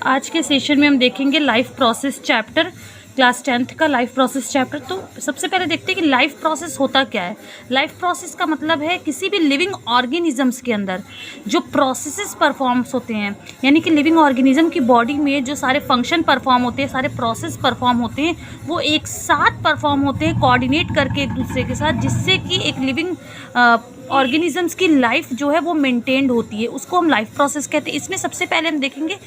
आज के सेशन में हम देखेंगे life process chapter, class 10th का लाइफ प्रोसेस चैप्टर। तो सबसे पहले देखते हैं कि लाइफ प्रोसेस होता क्या है। लाइफ प्रोसेस का मतलब है किसी भी लिविंग ऑर्गेनिजम्स के अंदर जो प्रोसेसेस परफॉर्म्स होते हैं, यानी कि लिविंग ऑर्गेनिज्म की बॉडी में जो सारे फंक्शन परफॉर्म होते हैं, सारे प्रोसेस परफॉर्म होते हैं, वो एक साथ परफॉर्म होते हैं कोऑर्डिनेट करके एक दूसरे के साथ, जिससे कि एक लिविंग ऑर्गेनिजम्स की लाइफ जो है वो मेंटेन्ड होती है। उसको हम लाइफ प्रोसेस कहते हैं। इसमें सबसे पहले हम देखेंगे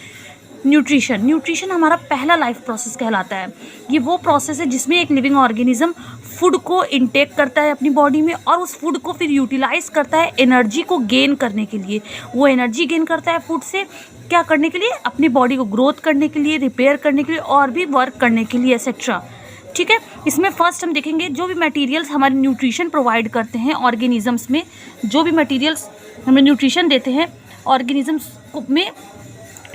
न्यूट्रिशन हमारा पहला लाइफ प्रोसेस कहलाता है। ये वो प्रोसेस है जिसमें एक लिविंग ऑर्गेनिज्म फूड को इनटेक करता है अपनी बॉडी में और उस फूड को फिर यूटिलाइज करता है एनर्जी को गेन करने के लिए। वो एनर्जी गेन करता है फूड से क्या करने के लिए? अपनी बॉडी को ग्रोथ करने के लिए, रिपेयर करने के लिए और भी वर्क करने के लिए एक्सेट्रा। ठीक है, इसमें फर्स्ट हम देखेंगे जो भी मटेरियल्स हमारे न्यूट्रिशन प्रोवाइड करते हैं ऑर्गेनिजम्स में, जो भी मटेरियल्स हमें न्यूट्रिशन देते हैं ऑर्गेनिजम्स में,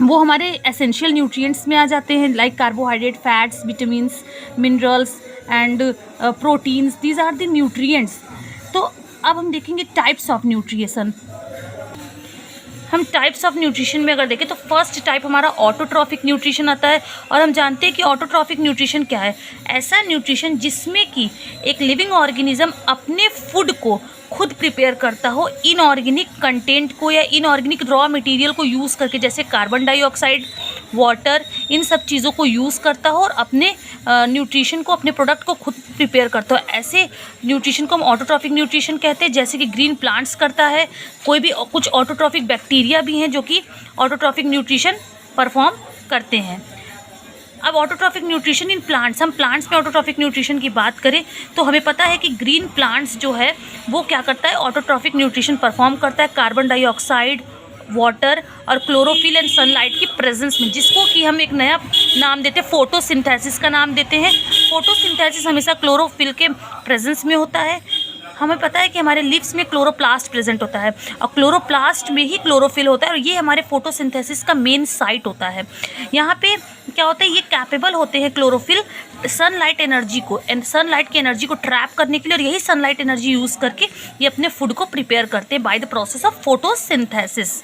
वो हमारे एसेंशियल न्यूट्रिएंट्स में आ जाते हैं, like carbohydrate, fats, vitamins, minerals and proteins. These are the nutrients. तो अब हम देखेंगे टाइप्स ऑफ न्यूट्रिशन। हम टाइप्स ऑफ न्यूट्रिशन में अगर देखें तो फर्स्ट टाइप हमारा ऑटोट्रॉफिक न्यूट्रिशन आता है। और हम जानते हैं कि ऑटोट्रॉफिक न्यूट्रिशन क्या है? ऐसा न्यूट्रिशन जिसमें कि एक लिविंग ऑर्गेनिज्म अपने फूड को खुद प्रिपेयर करता हो, इनऑर्गेनिक कंटेंट को या इनऑर्गेनिक रॉ मटेरियल को यूज़ करके, जैसे कार्बन डाइऑक्साइड, वाटर, इन सब चीज़ों को यूज़ करता हो और अपने न्यूट्रिशन को, अपने प्रोडक्ट को खुद प्रिपेयर करता हो। ऐसे न्यूट्रिशन को हम ऑटोट्रॉफिक न्यूट्रिशन कहते हैं, जैसे कि ग्रीन प्लांट्स करता है। कोई भी कुछ ऑटोट्रॉफिक बैक्टीरिया भी हैं जो कि ऑटोट्रॉफिक न्यूट्रिशन परफॉर्म करते हैं। अब ऑटोट्रॉफिक न्यूट्रिशन इन प्लांट्स, हम प्लांट्स में ऑटोट्रॉफिक न्यूट्रिशन की बात करें तो हमें पता है कि ग्रीन प्लांट्स जो है वो क्या करता है? ऑटोट्रॉफिक न्यूट्रिशन परफॉर्म करता है कार्बन डाइऑक्साइड, वाटर और क्लोरोफिल एंड सनलाइट की प्रेजेंस में, जिसको कि हम एक नया नाम देते हैं, फोटोसिंथेसिस का नाम देते हैं। फोटोसिंथेसिस हमेशा क्लोरोफिल के प्रेजेंस में होता है। हमें पता है कि हमारे लिव्स में क्लोरोप्लास्ट प्रेजेंट होता है और क्लोरोप्लास्ट में ही क्लोरोफिल होता है और ये हमारे फोटोसिंथेसिस का मेन साइट होता है। यहाँ पे क्या होता है? ये कैपेबल होते हैं क्लोरोफिल सनलाइट एनर्जी को, सनलाइट की एनर्जी को ट्रैप करने के लिए, और यही सनलाइट एनर्जी यूज़ करके ये अपने फूड को प्रिपेयर करते हैं by the process of photosynthesis.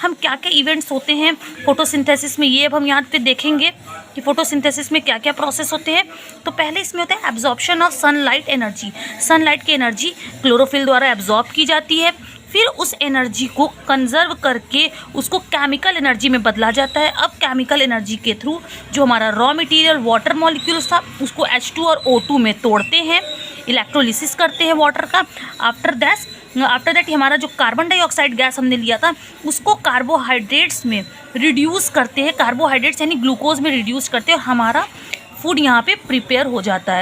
हम क्या क्या इवेंट्स होते हैं फोटोसिंथेसिस में, ये अब हम यहाँ पे देखेंगे कि फोटोसिंथेसिस में क्या क्या प्रोसेस होते हैं। तो पहले इसमें होता है absorption of sunlight energy. Sunlight की एनर्जी क्लोरोफिल द्वारा एब्जॉर्ब की जाती है, फिर उस एनर्जी को कंजर्व करके उसको केमिकल एनर्जी में बदला जाता है। अब केमिकल एनर्जी के थ्रू जो हमारा रॉ मटेरियल वाटर मॉलिक्यूल्स था उसको H2 और O2 में तोड़ते हैं, इलेक्ट्रोलिसिस करते हैं वाटर का। आफ्टर दैट हमारा जो कार्बन डाइऑक्साइड गैस हमने लिया था उसको कार्बोहाइड्रेट्स में रिड्यूस करते हैं, कार्बोहाइड्रेट्स यानी ग्लूकोज में रिड्यूस करते हैं और हमारा फूड यहाँ पे प्रिपेयर हो जाता है।